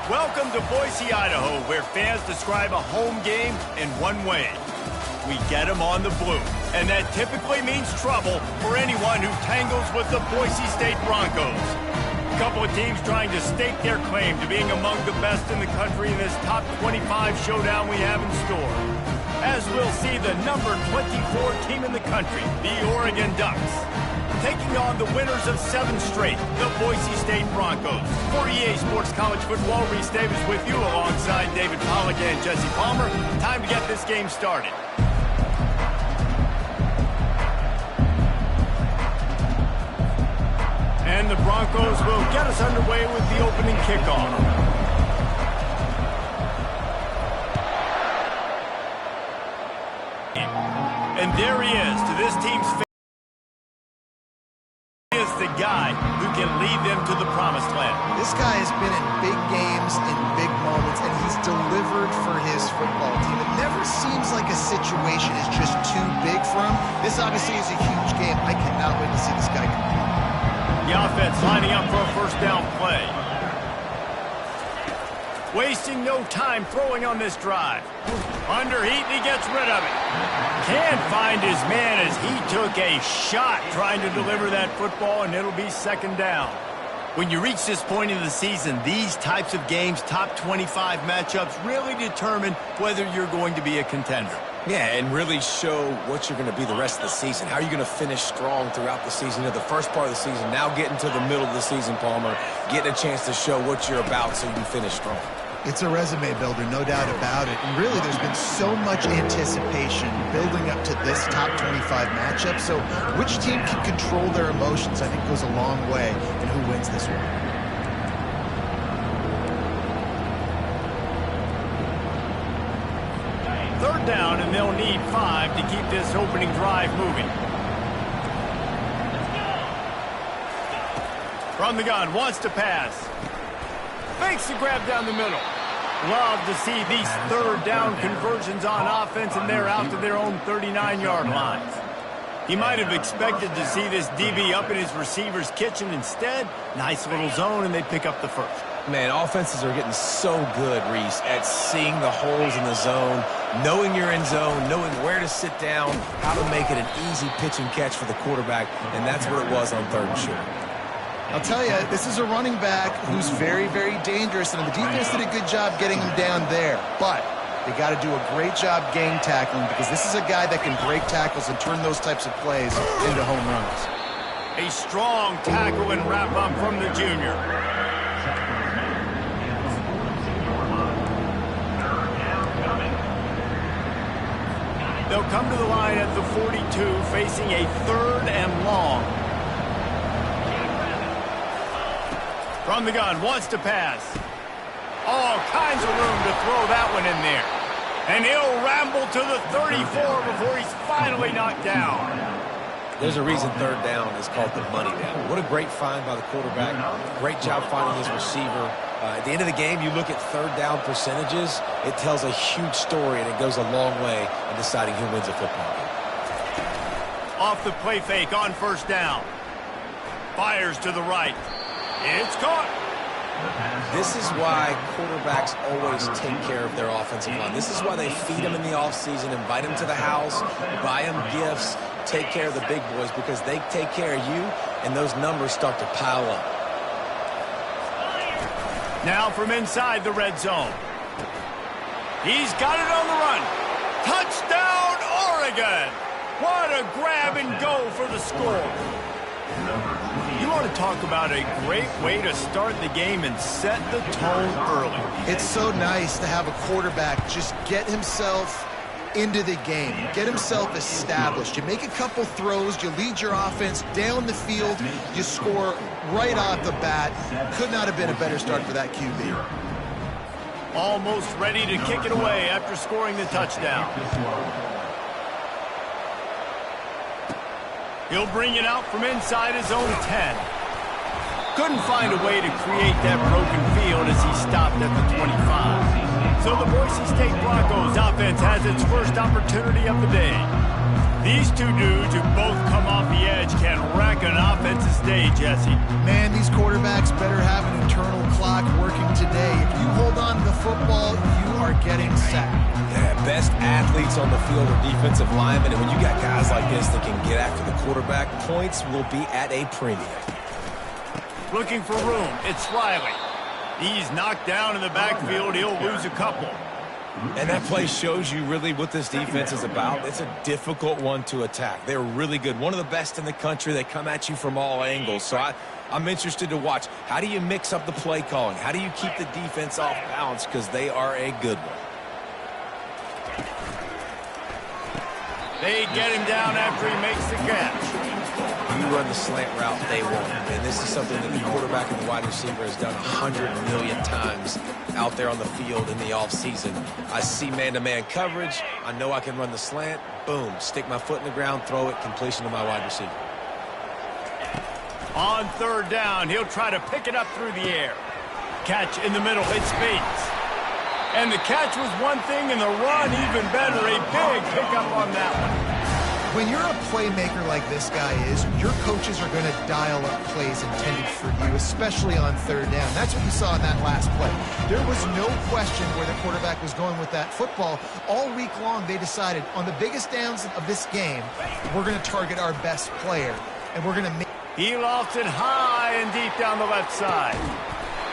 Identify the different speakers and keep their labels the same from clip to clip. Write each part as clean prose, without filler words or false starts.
Speaker 1: Welcome to Boise, Idaho, where fans describe a home game in one way. We get them on the blue, and that typically means trouble for anyone who tangles with the Boise State Broncos. A couple of teams trying to stake their claim to being among the best in the country in this top 25 showdown we have in store. As we'll see the number 24 team in the country, the Oregon Ducks, taking on the winners of 7 straight, the Boise State Broncos. For EA Sports College Football, Reese Davis with you alongside David Pollack and Jesse Palmer. Time to get this game started. And the Broncos will get us underway with the opening kickoff. And there he is, to this team's the guy who can lead them to the promised land.
Speaker 2: This guy has been in big games, in big moments, and he's delivered for his football team. It never seems like a situation is just too big for him. This obviously is a huge game. I cannot wait to see this guy compete.
Speaker 1: The offense lining up for a first down play. Wasting no time throwing on this drive. Under heat, and he gets rid of it. Can't find his man as he took a shot trying to deliver that football, and it'll be second down. When you reach this point in the season, these types of games, top 25 matchups, really determine whether you're going to be a contender.
Speaker 3: Yeah, and really show what you're going to be the rest of the season. How are you going to finish strong throughout the season? You know, the first part of the season, now getting to the middle of the season, Palmer, getting a chance to show what you're about so you can finish strong.
Speaker 2: It's a resume builder, no doubt about it. And really, there's been so much anticipation building up to this top 25 matchup. So which team can control their emotions, I think, goes a long way in who wins this one.
Speaker 1: Third down, and they'll need 5 to keep this opening drive moving. From the gun, wants to pass. Fakes the grab down the middle. Love to see these third down conversions on offense, and they're out to their own 39-yard lines. He might have expected to see this DB up in his receiver's kitchen. Instead, nice little zone, and they pick up the first.
Speaker 3: Man, offenses are getting so good, Reese, at seeing the holes in the zone, knowing you're in zone, knowing where to sit down, how to make it an easy pitch and catch for the quarterback, and that's what it was on third and short.
Speaker 2: I'll tell you, this is a running back who's very, very dangerous, and the defense did a good job getting him down there. But they got to do a great job gang tackling, because this is a guy that can break tackles and turn those types of plays into home runs.
Speaker 1: A strong tackle and wrap-up from the junior. They'll come to the line at the 42, facing a third and long. From the gun, wants to pass. All kinds of room to throw that one in there. And he'll ramble to the 34 before he's finally knocked down.
Speaker 3: There's a reason third down is called the money down. What a great find by the quarterback. Great job finding his receiver. At the end of the game, you look at third down percentages. It tells a huge story, and it goes a long way in deciding who wins a football game.
Speaker 1: Off the play fake on first down. Fires to the right. It's caught.
Speaker 3: This is why quarterbacks always take care of their offensive line. This is why they feed them in the offseason, invite them to the house, buy them gifts, take care of the big boys, because they take care of you, and those numbers start to pile up.
Speaker 1: Now from inside the red zone. He's got it on the run. Touchdown, Oregon! What a grab and go for the score. You want to talk about a great way to start the game and set the tone early.
Speaker 2: It's so nice to have a quarterback just get himself into the game, get himself established. You make a couple throws, you lead your offense down the field, you score right off the bat. Could not have been a better start for that QB.
Speaker 1: Almost ready to kick it away after scoring the touchdown. He'll bring it out from inside his own 10. Couldn't find a way to create that broken field as he stopped at the 25. So the Boise State Broncos offense has its first opportunity of the day. These two dudes who both come off the edge can wreck an offensive day, Jesse.
Speaker 2: Man, these quarterbacks better have an internal clock working today. If you hold on to the football, you are getting sacked.
Speaker 3: Yeah, best athletes on the field are defensive linemen, and when you got guys like this that can get after the quarterback, points will be at a premium.
Speaker 1: Looking for room, it's Riley. He's knocked down in the backfield. He'll lose a couple.
Speaker 3: And that play shows you really what this defense is about. It's a difficult one to attack. They're really good. One of the best in the country. They come at you from all angles. So I'm interested to watch. How do you mix up the play calling? How do you keep the defense off balance? Because they are a good one.
Speaker 1: They get him down after he makes the catch.
Speaker 3: You run the slant route, they won't. And this is something that the quarterback and the wide receiver has done 100 million times out there on the field in the offseason. I see man-to-man coverage. I know I can run the slant. Boom. Stick my foot in the ground, throw it, completion to my wide receiver.
Speaker 1: On third down, he'll try to pick it up through the air. Catch in the middle, it's Bates. And the catch was one thing, and the run even better. A big pickup on that one.
Speaker 2: When you're a playmaker like this guy is, your coaches are going to dial up plays intended for you, especially on third down. That's what you saw in that last play. There was no question where the quarterback was going with that football. All week long, they decided on the biggest downs of this game, we're going to target our best player, and we're going to make...
Speaker 1: He lofts it high and deep down the left side.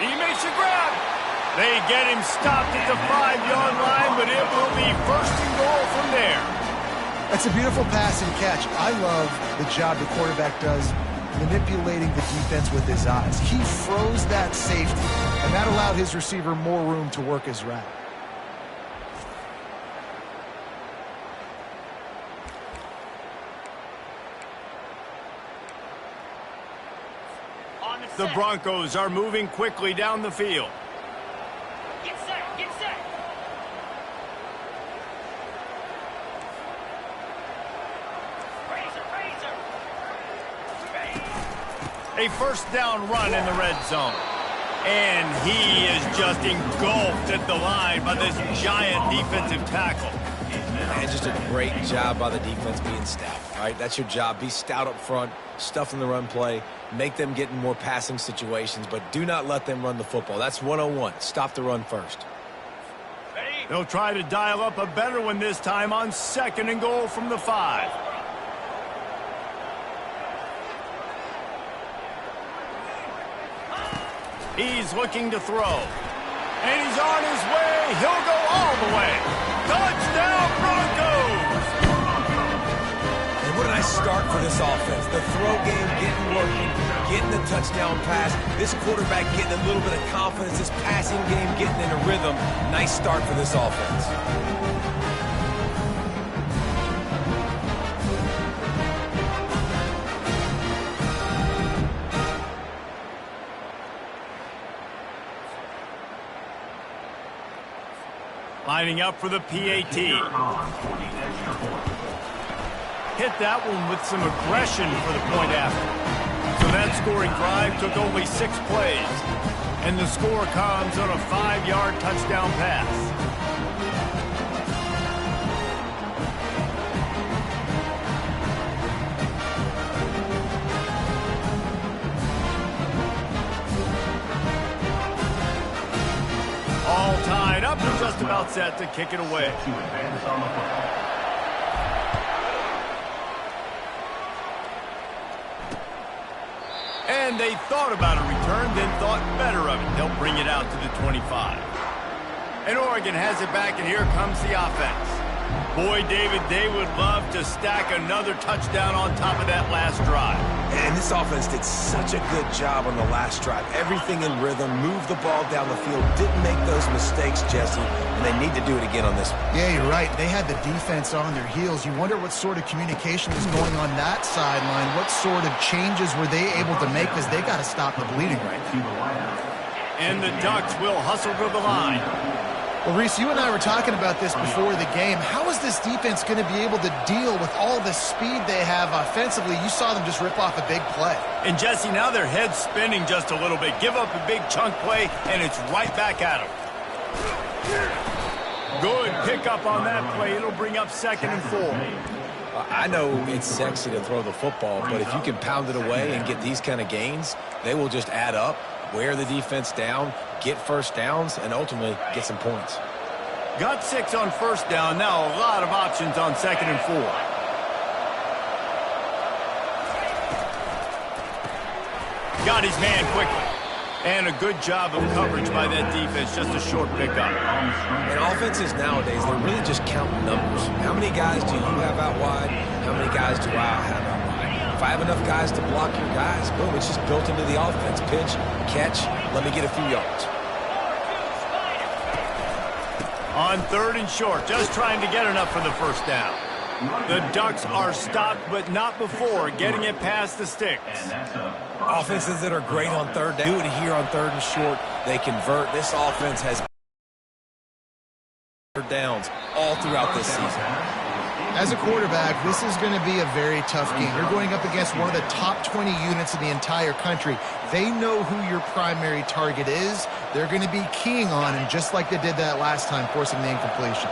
Speaker 1: He makes a grab. They get him stopped at the 5-yard line, but it will be first and goal from there.
Speaker 2: That's a beautiful pass and catch. I love the job the quarterback does manipulating the defense with his eyes. He froze that safety, and that allowed his receiver more room to work his route.
Speaker 1: The Broncos are moving quickly down the field.
Speaker 4: Get set, get set.
Speaker 1: A first down run in the red zone. And he is just engulfed at the line by this giant defensive tackle.
Speaker 3: And just a great job by the defense being stout, right? That's your job. Be stout up front, stuff in the run play, make them get in more passing situations, but do not let them run the football. That's 101. Stop the run first.
Speaker 1: They'll try to dial up a better one this time on second and goal from the 5. He's looking to throw. And he's on his way. He'll go all the way. Touchdown, Broncos!
Speaker 3: And what a nice start for this offense. The throw game getting working, getting the touchdown pass. This quarterback getting a little bit of confidence. This passing game getting in a rhythm. Nice start for this offense.
Speaker 1: Lining up for the PAT. Hit that one with some aggression for the point after. So that scoring drive took only 6 plays. And the score comes on a 5-yard touchdown pass. All tied up and just about set to kick it away. And they thought about a return, then thought better of it. They'll bring it out to the 25. And Oregon has it back, and here comes the offense. Boy, David, they would love to stack another touchdown on top of that last drive.
Speaker 3: And this offense did such a good job on the last drive. Everything in rhythm, moved the ball down the field, didn't make those mistakes, Jesse, and they need to do it again on this one.
Speaker 2: Yeah, you're right. They had the defense on their heels. You wonder what sort of communication was going on that sideline. What sort of changes were they able to make, because they got to stop the bleeding right now.
Speaker 1: And the Ducks will hustle to the line.
Speaker 2: Well, Reese, you and I were talking about this before the game. How is this defense going to be able to deal with all the speed they have offensively? You saw them just rip off a big play.
Speaker 1: And, Jesse, now their head's spinning just a little bit. Give up a big chunk play, and it's right back at them. Good pickup on that play. It'll bring up second and 4.
Speaker 3: I know it's sexy to throw the football, but if you can pound it away and get these kind of gains, they will just add up, wear the defense down, get first downs, and ultimately get some points.
Speaker 1: Got 6 on first down. Now a lot of options on 2nd and 4. Got his man quickly. And a good job of coverage by that defense. Just a short pickup.
Speaker 3: And offenses nowadays, they're really just counting numbers. How many guys do you have out wide? How many guys do I have out wide? If I have enough guys to block your guys, boom, it's just built into the offense. Pitch, catch, let me get a few yards.
Speaker 1: On 3rd and short, just trying to get enough for the first down. The Ducks are stopped, but not before getting it past the sticks.
Speaker 3: Offenses that are great on 3rd down, do it here on 3rd and short. They convert. This offense has downs all throughout this season.
Speaker 2: As a quarterback, this is going to be a very tough game. You're going up against one of the top 20 units in the entire country. They know who your primary target is. They're going to be keying on him, just like they did that last time, forcing the incompletion.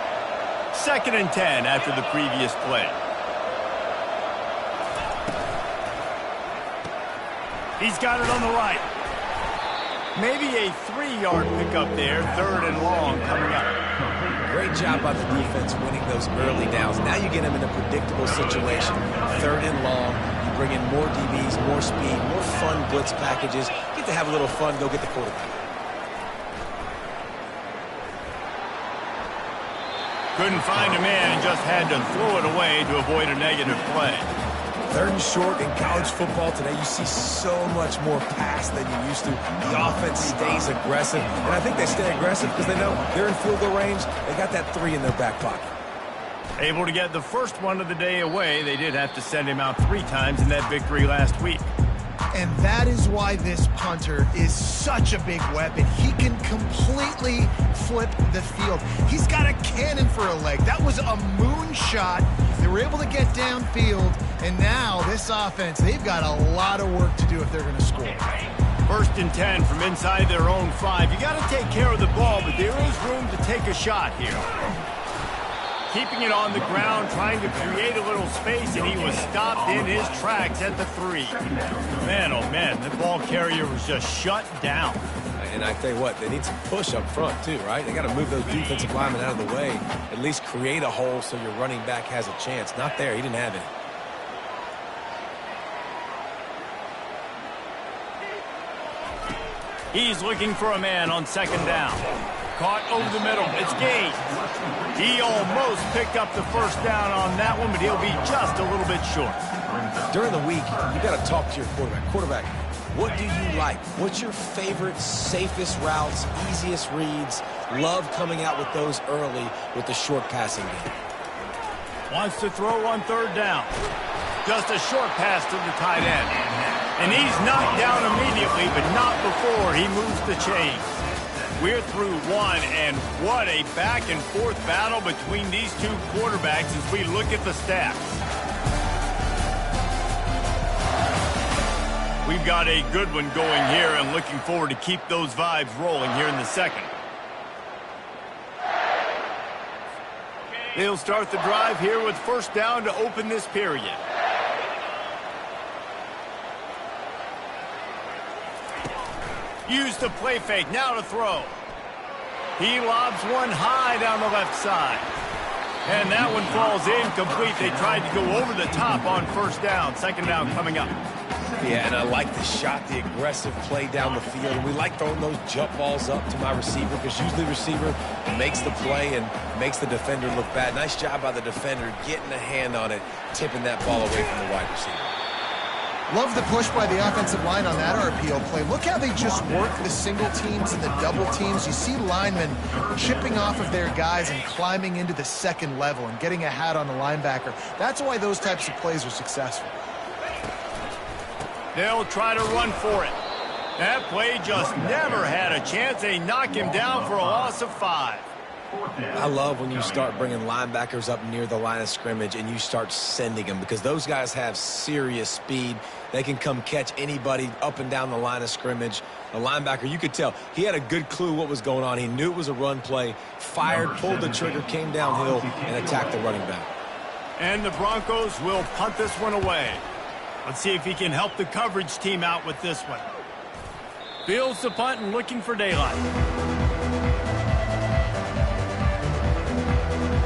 Speaker 1: 2nd and 10 after the previous play. He's got it on the right. Maybe a 3-yard pickup there. 3rd and long coming up.
Speaker 3: Great job by the defense winning those early downs. Now you get them in a predictable situation. 3rd and long. You bring in more DBs, more speed, more fun blitz packages. Get to have a little fun. Go get the quarterback.
Speaker 1: Couldn't find a man and just had to throw it away to avoid a negative play.
Speaker 3: 3rd and short in college football today, you see so much more pass than you used to. The offense stays aggressive, and I think they stay aggressive because they know they're in field goal range. They got that 3 in their back pocket.
Speaker 1: Able to get the first one of the day away. They did have to send him out 3 times in that victory last week.
Speaker 2: And that is why this punter is such a big weapon. He can completely flip the field. He's got a cannon for a leg. That was a moonshot. They were able to get downfield, and now this offense, they've got a lot of work to do if they're going to score.
Speaker 1: 1st and 10 from inside their own 5. You got to take care of the ball, but there is room to take a shot here. Keeping it on the ground, trying to create a little space, and he was stopped in his tracks at the 3. Man, oh man, the ball carrier was just shut down.
Speaker 3: And I tell you what, they need some push up front too, right? They got to move those defensive linemen out of the way, at least create a hole so your running back has a chance. Not there, he didn't have it.
Speaker 1: He's looking for a man on 2nd down. Caught over the middle. It's Gage. He almost picked up the first down on that one, but he'll be just a little bit short.
Speaker 3: During the week, you got to talk to your quarterback. Quarterback, what do you like? What's your favorite, safest routes, easiest reads? Love coming out with those early with the short passing game.
Speaker 1: Wants to throw on 3rd down. Just a short pass to the tight end. And he's knocked down immediately, but not before he moves the chains. We're through 1, and what a back-and-forth battle between these 2 quarterbacks as we look at the stats. We've got a good one going here and looking forward to keep those vibes rolling here in the 2nd. They'll start the drive here with 1st down to open this period. Use the play fake, now to throw. He lobs one high down the left side. And that one falls incomplete. They tried to go over the top on 1st down. 2nd down coming up.
Speaker 3: Yeah, and I like the shot, the aggressive play down the field. And we like throwing those jump balls up to my receiver because usually the receiver makes the play and makes the defender look bad. Nice job by the defender getting a hand on it, tipping that ball away from the wide receiver.
Speaker 2: Love the push by the offensive line on that RPO play. Look how they just work the single teams and the double teams. You see linemen chipping off of their guys and climbing into the 2nd level and getting a hat on the linebacker. That's why those types of plays are successful.
Speaker 1: They'll try to run for it. That play just never had a chance. They knock him down for a loss of 5.
Speaker 3: I love when you start bringing linebackers up near the line of scrimmage and you start sending them because those guys have serious speed. They can come catch anybody up and down the line of scrimmage. The linebacker, you could tell, he had a good clue what was going on. He knew it was a run play, fired, pulled the trigger, came downhill, and attacked the running back.
Speaker 1: And the Broncos will punt this one away. Let's see if he can help the coverage team out with this one. Fields the punt and looking for daylight.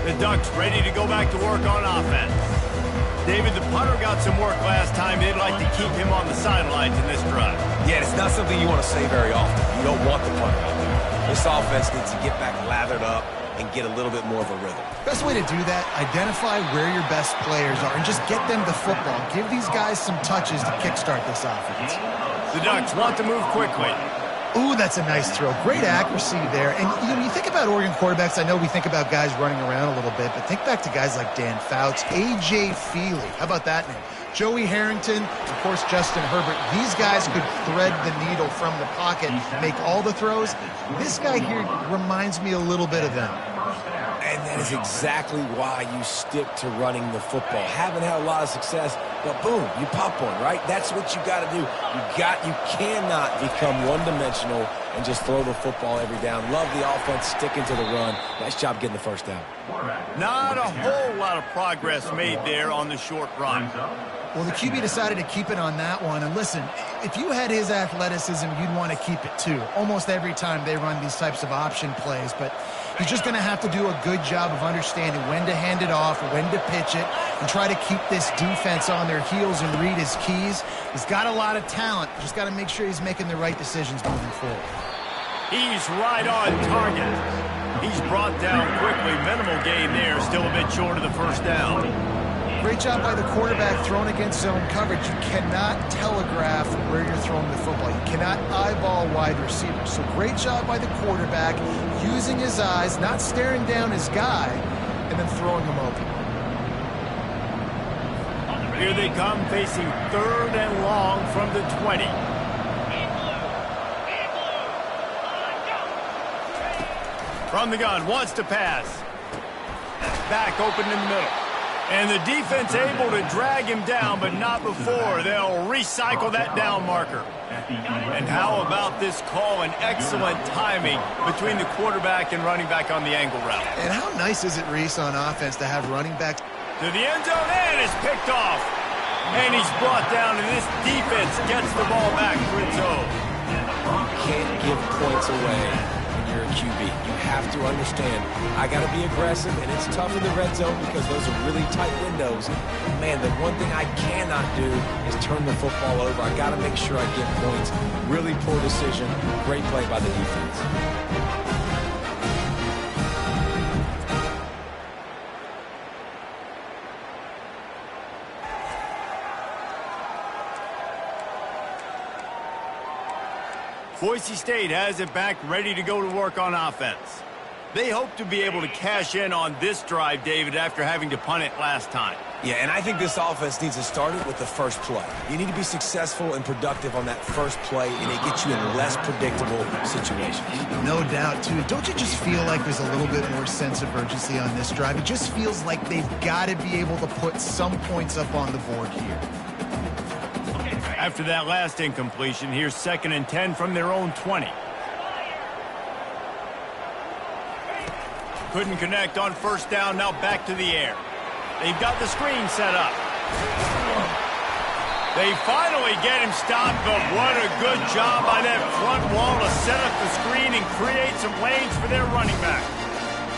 Speaker 1: The Ducks ready to go back to work on offense. David, the punter got some work last time. They'd like to keep him on the sidelines in this drive.
Speaker 3: Yeah, it's not something you want to say very often. You don't want the punter out there. This offense needs to get back lathered up and get a little bit more of a rhythm.
Speaker 2: Best way to do that, identify where your best players are and just get them the football. Give these guys some touches to kickstart this offense.
Speaker 1: The Ducks want to move quickly.
Speaker 2: Ooh, that's a nice throw. Great accuracy there. And you think about Oregon quarterbacks, I know we think about guys running around a little bit, but think back to guys like Dan Fouts, A.J. Feely. How about that name? Joey Harrington, of course, Justin Herbert. These guys could thread the needle from the pocket, make all the throws. This guy here reminds me a little bit of them.
Speaker 3: And that is exactly why you stick to running the football. Haven't had a lot of success, but boom, you pop one, right? That's what you got to do. You cannot become one-dimensional and just throw the football every down. Love the offense sticking to the run. Nice job getting the first down.
Speaker 1: Not a whole lot of progress made there on the short run.
Speaker 2: Well, the QB decided to keep it on that one. And listen, if you had his athleticism, you'd want to keep it too. Almost every time they run these types of option plays. But he's just going to have to do a good job of understanding when to hand it off, when to pitch it, and try to keep this defense on their heels and read his keys. He's got a lot of talent. Just got to make sure he's making the right decisions moving forward.
Speaker 1: He's right on target. He's brought down quickly. Minimal gain there. Still a bit short of the first down.
Speaker 2: Great job by the quarterback thrown against zone coverage. You cannot telegraph where you're throwing the football. You cannot eyeball wide receivers. So great job by the quarterback using his eyes, not staring down his guy, and then throwing him open.
Speaker 1: Here they come, facing 3rd and long from the 20. From the gun, wants to pass. Back open in the middle. And the defense able to drag him down, but not before. They'll recycle that down marker. And how about this call and excellent timing between the quarterback and running back on the angle route.
Speaker 2: And how nice is it, Reese, on offense to have running backs
Speaker 1: to the end zone, and it's picked off. And he's brought down, and this defense gets the ball back for its own.
Speaker 3: You can't give points away when you're a QB. You have to understand, I got to be aggressive, and it's tough in the red zone because those are really tight windows. Man, the one thing I cannot do is turn the football over. I got to make sure I get points. Really poor decision. Great play by the defense.
Speaker 1: Boise State has it back, ready to go to work on offense. They hope to be able to cash in on this drive, David, after having to punt it last time.
Speaker 3: Yeah, and I think this offense needs to start it with the first play. You need to be successful and productive on that first play, and it gets you in less predictable situations.
Speaker 2: No doubt, too. Don't you just feel like there's a little bit more sense of urgency on this drive? It just feels like they've got to be able to put some points up on the board here.
Speaker 1: After that last incompletion, here's 2nd and 10 from their own 20. Couldn't connect on first down, now back to the air. They've got the screen set up. They finally get him stopped, but what a good job by that front wall to set up the screen and create some lanes for their running back.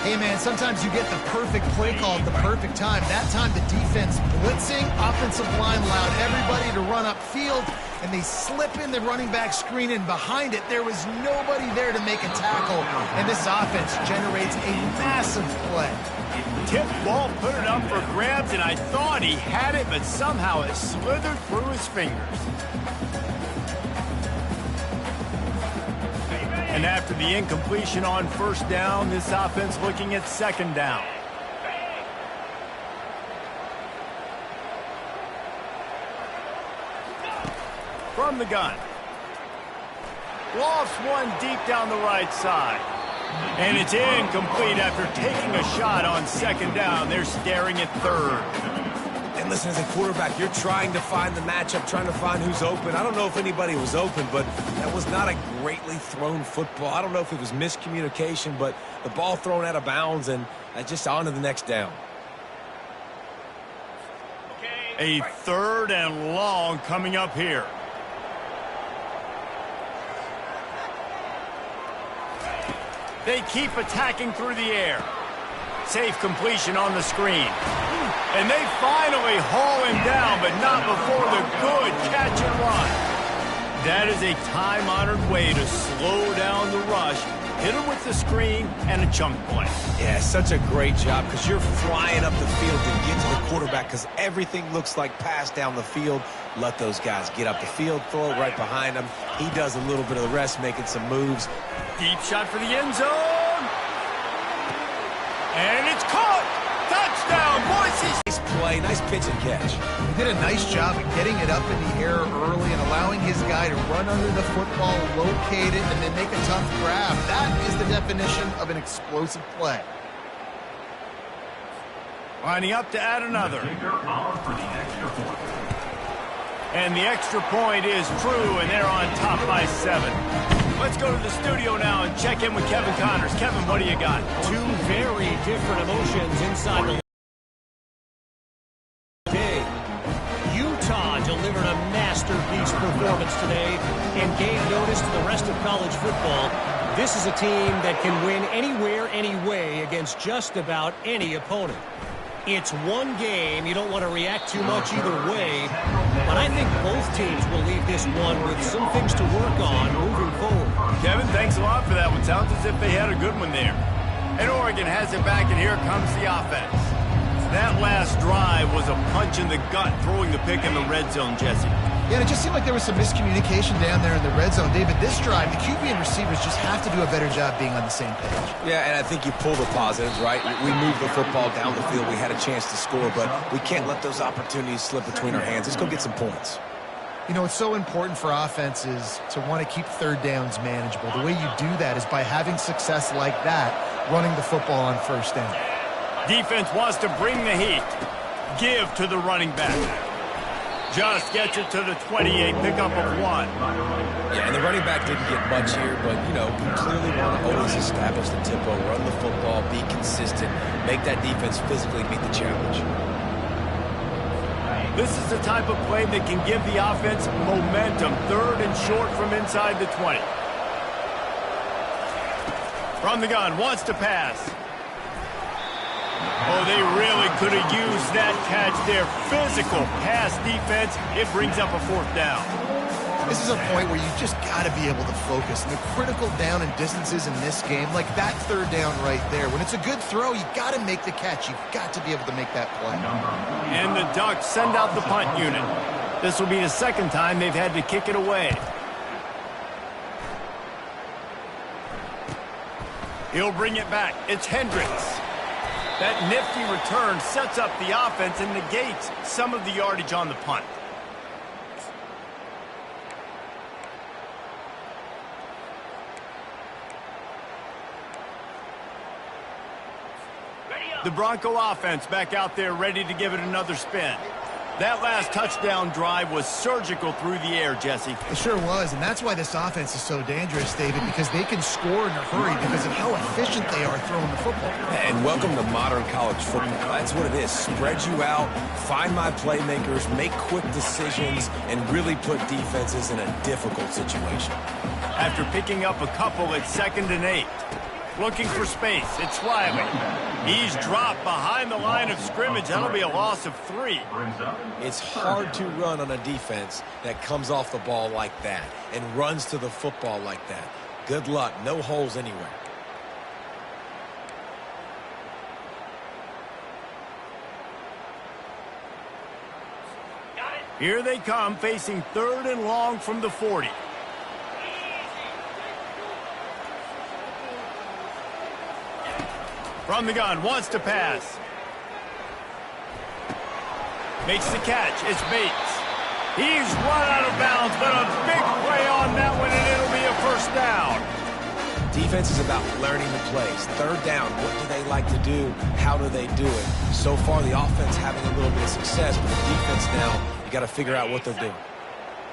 Speaker 2: Hey, man, sometimes you get the perfect play call at the perfect time. That time, the defense blitzing, offensive line allowed everybody to run upfield, and they slip in the running back screen, and behind it, there was nobody there to make a tackle, and this offense generates a massive play.
Speaker 1: Tip ball, put it up for grabs, and I thought he had it, but somehow it slithered through his fingers. And after the incompletion on first down, this offense looking at 2nd down. From the gun. Lofts one deep down the right side. And it's incomplete after taking a shot on 2nd down. They're staring at 3rd.
Speaker 3: And listen, as a quarterback, you're trying to find the matchup, trying to find who's open. I don't know if anybody was open, but that was not a greatly thrown football. I don't know if it was miscommunication, but the ball thrown out of bounds and just on to the next down.
Speaker 1: A 3rd and long coming up here. They keep attacking through the air. Safe completion on the screen. And they finally haul him down, but not before the good catch and run. That is a time-honored way to slow down the rush, hit him with the screen, and a chunk play.
Speaker 3: Yeah, such a great job because you're flying up the field to get to the quarterback because everything looks like pass down the field. Let those guys get up the field, throw it right behind him. He does a little bit of the rest, making some moves.
Speaker 1: Deep shot for the end zone. And it's caught. Touchdown, Boise.
Speaker 3: Nice play, nice pitch and catch.
Speaker 2: He did a nice job of getting it up in the air early and allowing his guy to run under the football, locate it, and then make a tough grab. That is the definition of an explosive play.
Speaker 1: Lining up to add another. And the extra point is true, and they're on top by 7. Let's go to the studio now and check in with Kevin Connors. Kevin, what do you got?
Speaker 5: Two very different emotions inside the day. Utah delivered a masterpiece performance today and gave notice to the rest of college football. This is a team that can win anywhere, any way against just about any opponent. It's one game. You don't want to react too much either way. But I think both teams will leave this one with some things to work on moving forward.
Speaker 1: Kevin, thanks a lot for that one. Sounds as if they had a good one there. And Oregon has it back, and here comes the offense. That last drive was a punch in the gut, throwing the pick in the red zone, Jesse.
Speaker 2: Yeah, and it just seemed like there was some miscommunication down there in the red zone. David, this drive, the QB and receivers just have to do a better job being on the same page.
Speaker 3: Yeah, and I think you pull the positives, right? We moved the football down the field. We had a chance to score, but we can't let those opportunities slip between our hands. Let's go get some points.
Speaker 2: You know, it's so important for offenses to want to keep third downs manageable. The way you do that is by having success like that, running the football on first down.
Speaker 1: Defense wants to bring the heat. Give to the running back. Just gets it to the 28, pickup of 1.
Speaker 3: Yeah, and the running back didn't get much here, but, you know, you clearly want to always establish the tempo, run the football, be consistent, make that defense physically meet the challenge.
Speaker 1: This is the type of play that can give the offense momentum. 3rd and short from inside the 20. From the gun, wants to pass. Oh, they really could have used that catch there. Physical pass defense. It brings up a 4th down.
Speaker 2: This is a point where you've just got to be able to focus. And the critical down and distances in this game, like that 3rd down right there, when it's a good throw, you got to make the catch. You've got to be able to make that play.
Speaker 1: And the Ducks send out the punt unit. This will be the 2nd time they've had to kick it away. He'll bring it back. It's Hendricks. That nifty return sets up the offense and negates some of the yardage on the punt. The Bronco offense back out there ready to give it another spin. That last touchdown drive was surgical through the air, Jesse.
Speaker 2: It sure was, and that's why this offense is so dangerous, David, because they can score in a hurry because of how efficient they are throwing the football.
Speaker 3: And welcome to modern college football. That's what it is. Spread you out, find my playmakers, make quick decisions, and really put defenses in a difficult situation.
Speaker 1: After picking up a couple at 2nd and 8. Looking for space. It's Riley. He's dropped behind the line of scrimmage. That'll be a loss of 3.
Speaker 3: It's hard to run on a defense that comes off the ball like that and runs to the football like that. Good luck. No holes anywhere.
Speaker 1: Here they come, facing 3rd and long from the 40. From the gun, wants to pass. Makes the catch. It's Bates. He's run out of bounds, but a big play on that one, and it'll be a 1st down.
Speaker 3: Defense is about learning the plays. 3rd down, what do they like to do? How do they do it? So far, the offense having a little bit of success, but the defense now, you got to figure out what they're doing.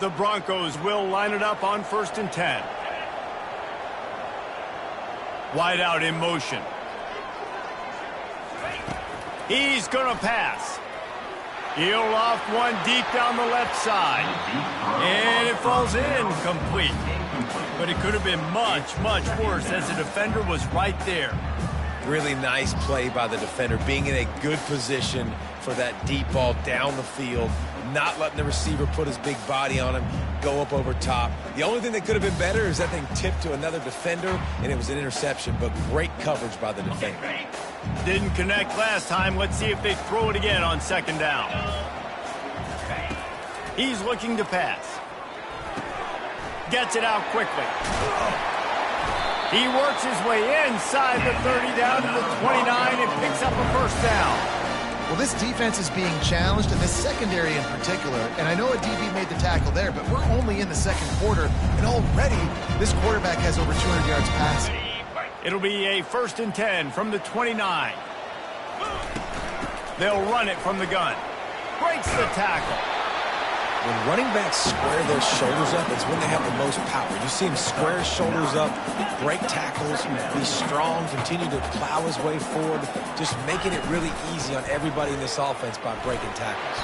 Speaker 1: The Broncos will line it up on 1st and 10. Wide out in motion. He's going to pass. He'll loft one deep down the left side. And it falls in complete. But it could have been much, much worse as the defender was right there.
Speaker 3: Really nice play by the defender, being in a good position for that deep ball down the field, not letting the receiver put his big body on him, go up over top. The only thing that could have been better is that thing tipped to another defender, and it was an interception, but great coverage by the defender.
Speaker 1: Didn't connect last time. Let's see if they throw it again on second down. He's looking to pass. Gets it out quickly. He works his way inside the 30 down to the 29 and picks up a first down.
Speaker 2: Well, this defense is being challenged, and this secondary in particular. And I know a DB made the tackle there, but we're only in the second quarter, and already this quarterback has over 200 yards passing.
Speaker 1: It'll be a 1st and 10 from the 29. They'll run it from the gun. Breaks the tackle.
Speaker 3: When running backs square their shoulders up, it's when they have the most power. You see him square his shoulders up, break tackles, be strong, continue to plow his way forward, just making it really easy on everybody in this offense by breaking tackles.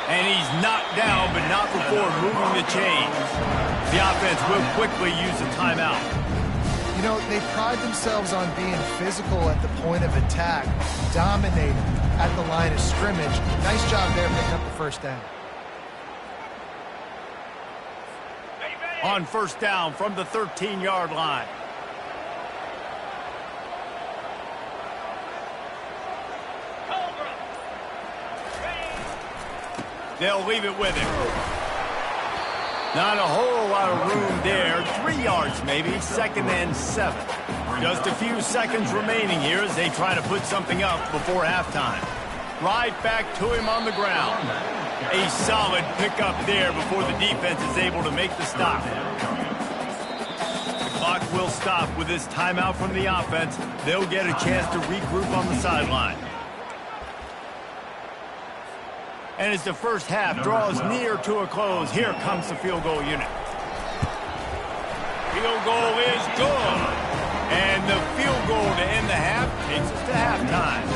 Speaker 1: And he's knocked down, but not before moving the chains. The offense will quickly use a timeout.
Speaker 2: You know, they pride themselves on being physical at the point of attack, dominating at the line of scrimmage. Nice job there picking up the first down.
Speaker 1: On first down from the 13-yard line. They'll leave it with him. Not a whole lot of room there. 3 yards maybe. 2nd and 7. Just a few seconds remaining here as they try to put something up before halftime. Right back to him on the ground. A solid pickup there before the defense is able to make the stop. The clock will stop with this timeout from the offense. They'll get a chance to regroup on the sideline. And as the first half draws near to a close, here comes the field goal unit. Field goal is good. And the field goal to end the half takes us to halftime.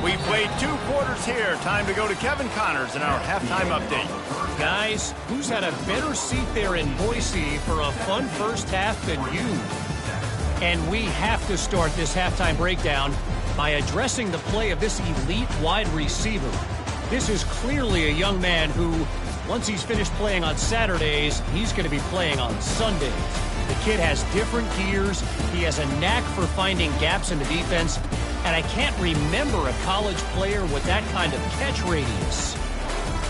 Speaker 1: We played 2 quarters here. Time to go to Kevin Connors in our halftime update.
Speaker 5: Guys, who's had a better seat there in Boise for a fun first half than you? And we have to start this halftime breakdown by addressing the play of this elite wide receiver. This is clearly a young man who, once he's finished playing on Saturdays, he's going to be playing on Sundays. The kid has different gears. He has a knack for finding gaps in the defense. And I can't remember a college player with that kind of catch radius.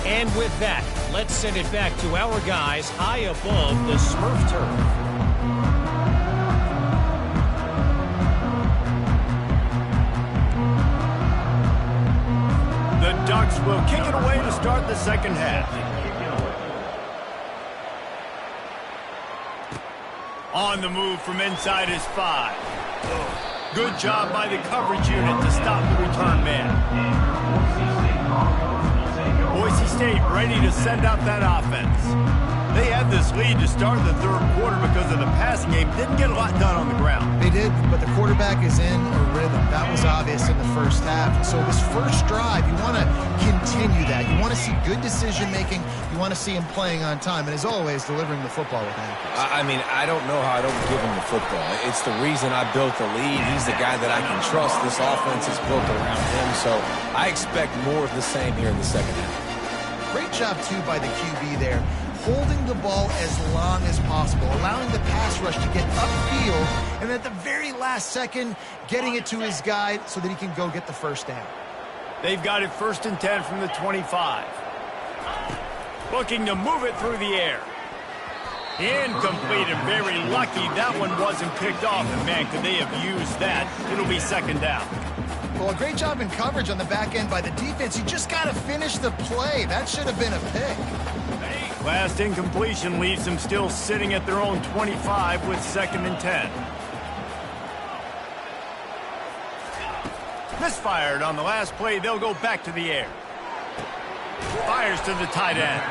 Speaker 5: And with that, let's send it back to our guys high above the Smurf turf.
Speaker 1: The Ducks will kick it away to start the second half. On the move from inside his 5. Good job by the coverage unit to stop the return man. Boise State ready to send out that offense. They had this lead to start the third quarter because of the passing game. Didn't get a lot done on the ground.
Speaker 2: They did, but the quarterback is in a rhythm. That was obvious in the first half. So this first drive, you want to continue that. You want to see good decision-making. You want to see him playing on time. And as always, delivering the football with accuracy.
Speaker 3: I mean, I don't know how I don't give him the football. It's the reason I built the lead. He's the guy that I can trust. This offense is built around him. So I expect more of the same here in the second half.
Speaker 2: Great job, too, by the QB there. Holding the ball as long as possible, allowing the pass rush to get upfield, and at the very last second, getting it to his guy so that he can go get the first down.
Speaker 1: They've got it 1st and 10 from the 25. Looking to move it through the air. Incomplete and very lucky that one wasn't picked off. And man, could they have used that? It'll be 2nd down.
Speaker 2: Well, a great job in coverage on the back end by the defense. You just got to finish the play. That should have been a pick.
Speaker 1: Last incompletion leaves them still sitting at their own 25 with 2nd and 10. Misfired on the last play. They'll go back to the air. Fires to the tight end.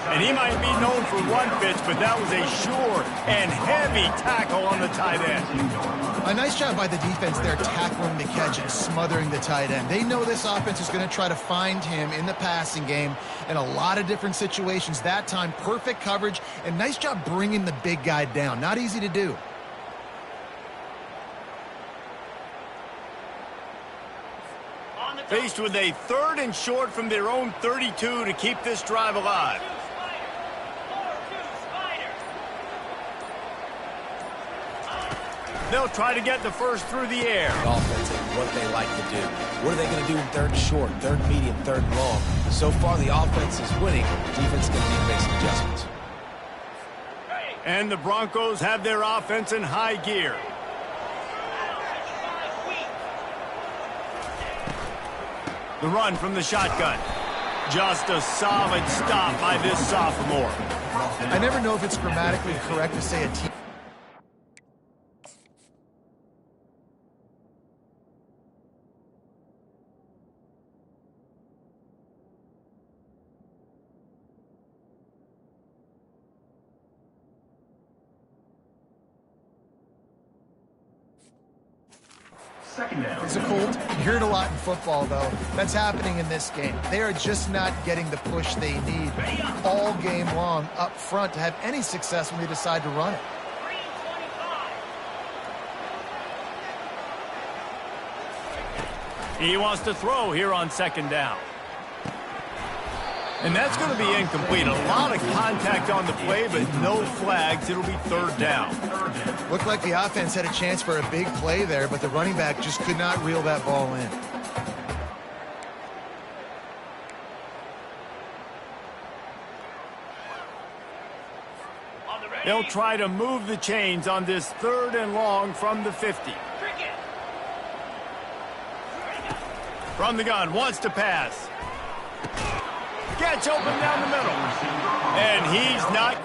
Speaker 1: And he might be known for one pitch, but that was a sure and heavy tackle on the tight end.
Speaker 2: A nice job by the defense there tackling the catch and smothering the tight end. They know this offense is going to try to find him in the passing game in a lot of different situations. That time, perfect coverage, and nice job bringing the big guy down. Not easy to do.
Speaker 1: Faced with a 3rd and short from their own 32 to keep this drive alive. They'll try to get the first through the air.
Speaker 3: Offense and what they like to do. What are they going to do in 3rd and short, 3rd and medium, 3rd and long? So far, the offense is winning. Defense is going to need to make some adjustments.
Speaker 1: And the Broncos have their offense in high gear. The run from the shotgun. Just a solid stop by this sophomore.
Speaker 2: I never know if it's grammatically correct to say a team. Physical. You hear it a lot in football, though. That's happening in this game. They are just not getting the push they need all game long up front to have any success when they decide to run it.
Speaker 1: He wants to throw here on 2nd down. And that's going to be incomplete. A lot of contact on the play, but no flags. It'll be 3rd down.
Speaker 2: Looked like the offense had a chance for a big play there, but the running back just could not reel that ball in.
Speaker 1: They'll try to move the chains on this 3rd and long from the 50. From the gun, wants to pass. Catch open down the middle. And he's not.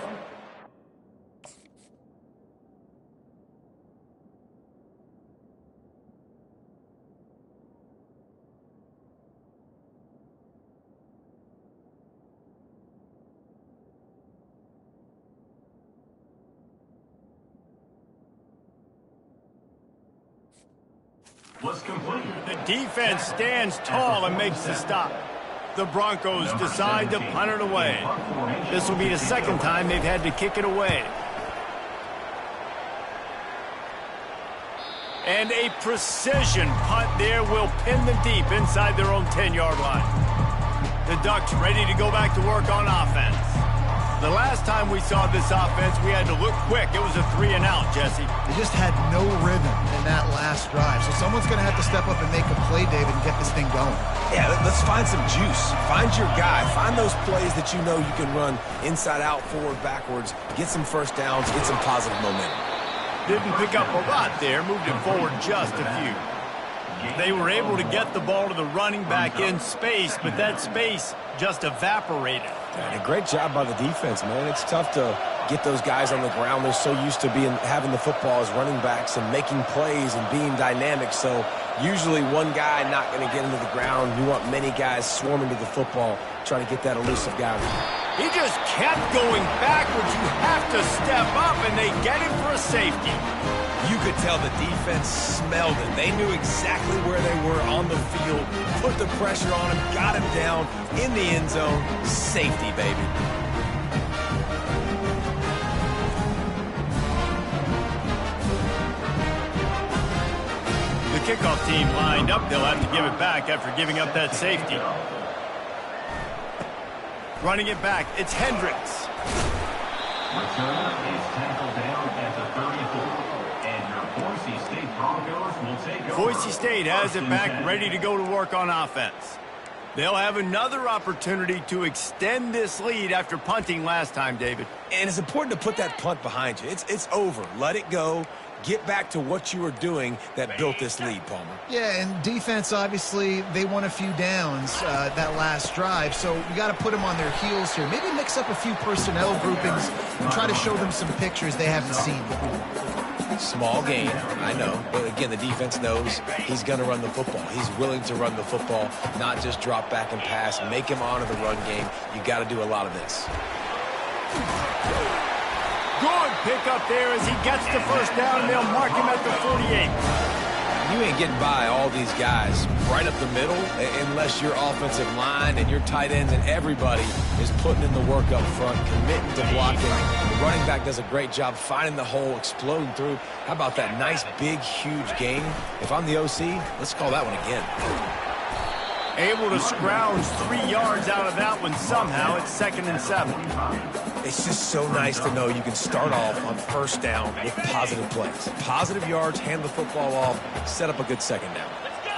Speaker 6: Was complete.
Speaker 1: The defense stands tall and makes the stop. The Broncos decide to punt it away. This will be the 2nd time they've had to kick it away. And a precision punt there will pin them deep inside their own 10-yard line. The Ducks ready to go back to work on offense. The last time we saw this offense, we had to look quick. It was a 3-and-out, Jesse.
Speaker 2: They just had no rhythm in that last drive. So someone's going to have to step up and make a play, David, and get this thing going.
Speaker 3: Yeah, let's find some juice. Find your guy. Find those plays that you know you can run inside out, forward, backwards. Get some first downs. Get some positive momentum.
Speaker 1: Didn't pick up a lot there. Moved it forward just a few. They were able to get the ball to the running back in space, but that space just evaporated.
Speaker 3: And a great job by the defense, man. It's tough to get those guys on the ground. They're so used to having the football as running backs and making plays and being dynamic. So usually one guy not going to get into the ground. You want many guys swarming to the football, trying to get that elusive guy.
Speaker 1: He just kept going backwards. You have to step up, and they get him for a safety.
Speaker 3: You could tell the defense smelled it. They knew exactly where they were on the field, put the pressure on him, got him down in the end zone. Safety, baby.
Speaker 1: The kickoff team lined up. They'll have to give it back after giving up that safety. Running it back, it's Hendricks.
Speaker 6: Return is tackled down at the 34. And your Boise State Broncos will take over.
Speaker 1: Boise State has it back, ready to go to work on offense. They'll have another opportunity to extend this lead after punting last time, David.
Speaker 3: And it's important to put that punt behind you. It's over. Let it go. Get back to what you were doing that built this lead, Palmer.
Speaker 2: Yeah, and defense, obviously, they won a few downs that last drive, so you got to put them on their heels here. Maybe mix up a few personnel groupings and try to show them some pictures they haven't seen before.
Speaker 3: Small gain, I know. But again, the defense knows he's going to run the football. He's willing to run the football, not just drop back and pass. Make him honor the run game. You got to do a lot of this.
Speaker 1: Good pick up there as he gets the first down, and they'll mark him at the 48.
Speaker 3: You ain't getting by all these guys right up the middle unless your offensive line and your tight ends and everybody is putting in the work up front, committing to blocking. The running back does a great job finding the hole, exploding through. How about that nice, big, huge gain? If I'm the OC, let's call that one again.
Speaker 1: Able to scrounge 3 yards out of that one somehow. It's 2nd and 7.
Speaker 3: It's just so nice to know you can start off on first down with positive plays. Positive yards, hand the football off, set up a good second down.
Speaker 4: Let's go.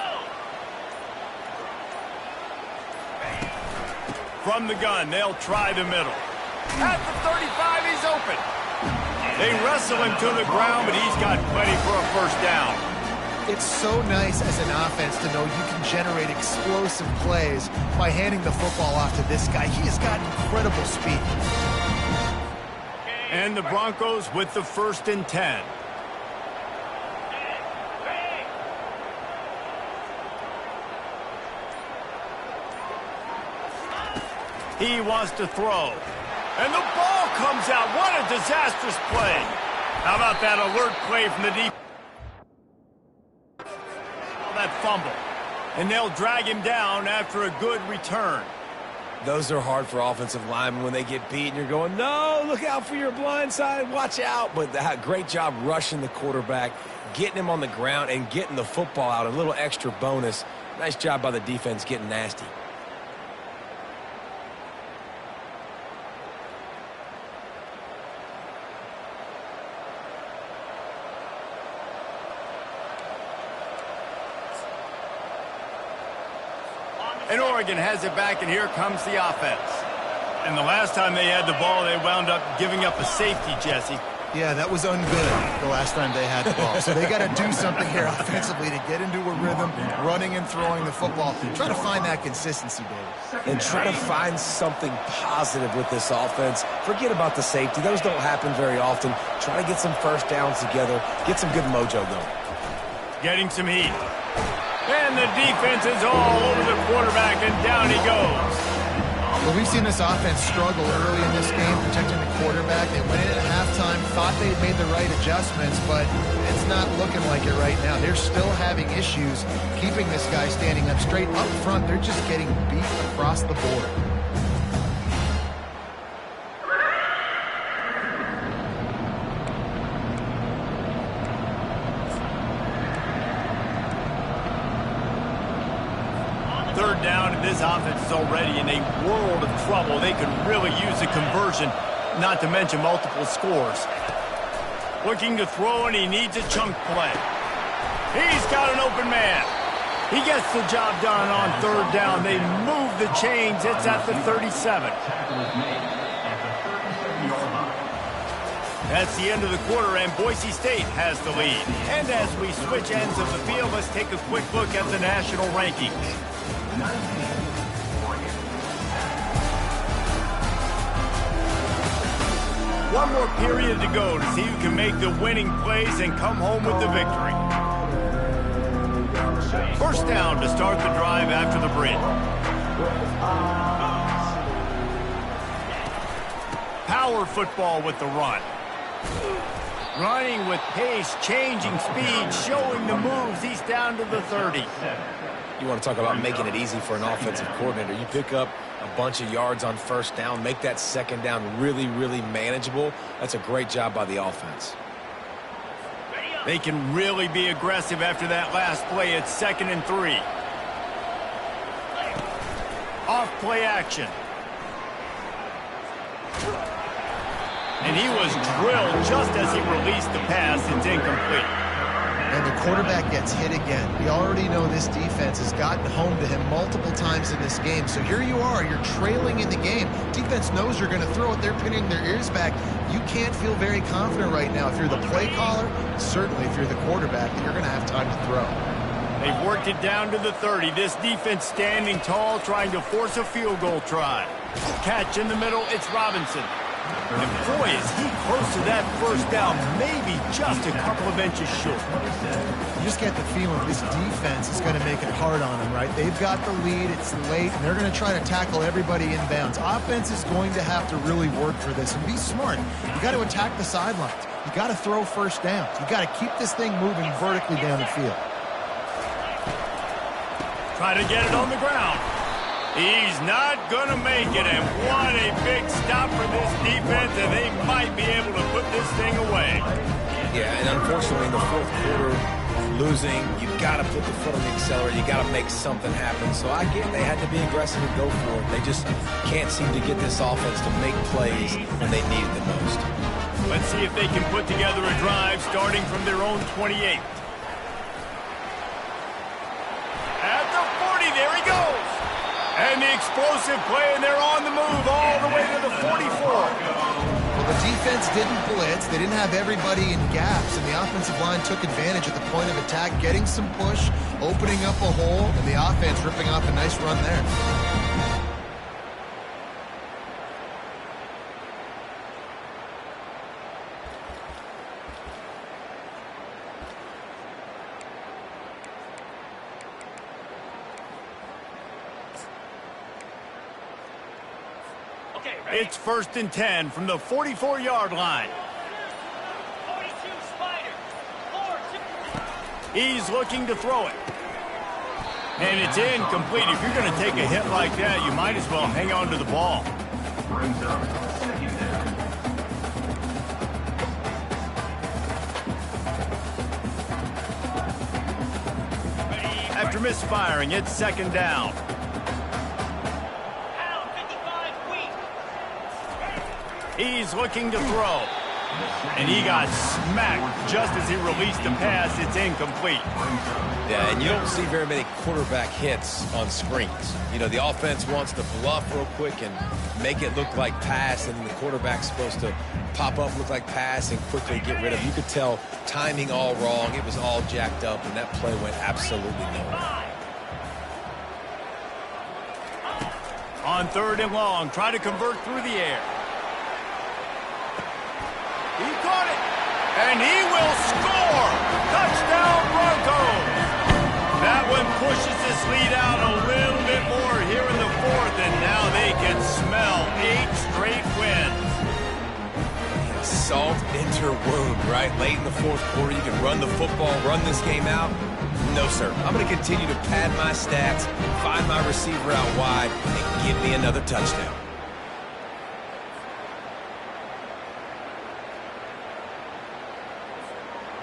Speaker 1: From the gun, they'll try the middle. At the 35, he's open. They wrestle him to the ground, but he's got plenty for a first down.
Speaker 2: It's so nice as an offense to know you can generate explosive plays by handing the football off to this guy. He has got incredible speed.
Speaker 1: And the Broncos with the 1st and 10. He wants to throw. And the ball comes out. What a disastrous play. How about that alert play from the defense? That fumble. And they'll drag him down after a good return.
Speaker 3: Those are hard for offensive linemen when they get beat and you're going, no, look out for your blind side, watch out. But great job rushing the quarterback, getting him on the ground and getting the football out. A little extra bonus. Nice job by the defense getting nasty.
Speaker 1: And Oregon has it back, and here comes the offense. And the last time they had the ball, they wound up giving up a safety, Jesse.
Speaker 2: Yeah, that was ungood the last time they had the ball. So they got to do something here offensively to get into a rhythm, running and throwing the football. Try to find that consistency, Dave.
Speaker 3: And try to find something positive with this offense. Forget about the safety. Those don't happen very often. Try to get some first downs together. Get some good mojo going.
Speaker 1: Getting some heat. And the defense is all over the quarterback, and down he goes.
Speaker 2: Well, we've seen this offense struggle early in this game, protecting the quarterback. They went in at halftime, thought they'd made the right adjustments, but it's not looking like it right now. They're still having issues keeping this guy standing up straight. Up front, they're just getting beat across the board.
Speaker 1: Third down, and this offense is already in a world of trouble. They could really use a conversion, not to mention multiple scores. Looking to throw, and he needs a chunk play. He's got an open man. He gets the job done on third down. They move the chains. It's at the 37. That's the end of the quarter, and Boise State has the lead. And as we switch ends of the field, let's take a quick look at the national rankings. One more period to go to see who can make the winning plays and come home with the victory. First down to start the drive after the bridge. Power football with the run. Running with pace, changing speed, showing the moves. He's down to the 30.
Speaker 3: You want to talk about making it easy for an offensive coordinator. You pick up a bunch of yards on first down, make that second down really, really manageable. That's a great job by the offense.
Speaker 1: They can really be aggressive after that last play. It's 2nd and 3. Off play action. And he was drilled just as he released the pass. It's incomplete.
Speaker 2: And the quarterback gets hit again. We already know this defense has gotten home to him multiple times in this game. So here you are, you're trailing in the game. Defense knows you're going to throw it. They're pinning their ears back. You can't feel very confident right now. If you're the play caller, certainly if you're the quarterback, that you're going to have time to throw.
Speaker 1: They've worked it down to the 30. This defense standing tall, trying to force a field goal try. Catch in the middle, it's Robinson. And boy, is he close to that first down, maybe just a couple of inches short.
Speaker 2: You just get the feeling this defense is going to make it hard on them, right? They've got the lead, it's late, and they're going to try to tackle everybody inbounds. Offense is going to have to really work for this and be smart. You got to attack the sidelines. You got to throw first downs. You got to keep this thing moving vertically down the field.
Speaker 1: Try to get it on the ground. He's not going to make it, and what a big stop for this defense, and they might be able to put this thing away.
Speaker 3: Yeah, and unfortunately in the fourth quarter, losing, you've got to put the foot on the accelerator. You got to make something happen. So I get they had to be aggressive and go for it. They just can't seem to get this offense to make plays when they need it the most.
Speaker 1: Let's see if they can put together a drive starting from their own 28. At the 40, there he goes. And the explosive play, and they're on the move all the way to the 44.
Speaker 2: Well, the defense didn't blitz. They didn't have everybody in gaps, and the offensive line took advantage at the point of attack, getting some push, opening up a hole, and the offense ripping off a nice run there.
Speaker 1: It's 1st and 10 from the 44-yard line.
Speaker 4: 42 Spider. 4-2.
Speaker 1: He's looking to throw it. And it's incomplete. If you're going to take a hit like that, you might as well hang on to the ball.
Speaker 6: Brings up second down.
Speaker 1: After misfiring, it's 2nd down.
Speaker 4: Pound 55 weak.
Speaker 1: He's looking to throw. And he got smacked just as he released the pass. It's incomplete.
Speaker 3: Yeah, and you don't see very many quarterback hits on screens. You know, the offense wants to bluff real quick and make it look like pass, and the quarterback's supposed to pop up, look like pass, and quickly get rid of it. You could tell timing all wrong. It was all jacked up, and that play went absolutely nowhere.
Speaker 1: On 3rd and long, try to convert through the air. He caught it, and he will score! Touchdown, Broncos! That one pushes this lead out a little bit more here in the 4th, and now they can smell 8 straight wins.
Speaker 3: Salt into wound, right? Late in the 4th quarter, you can run the football, run this game out. No, sir. I'm going to continue to pad my stats, find my receiver out wide, and give me another touchdown.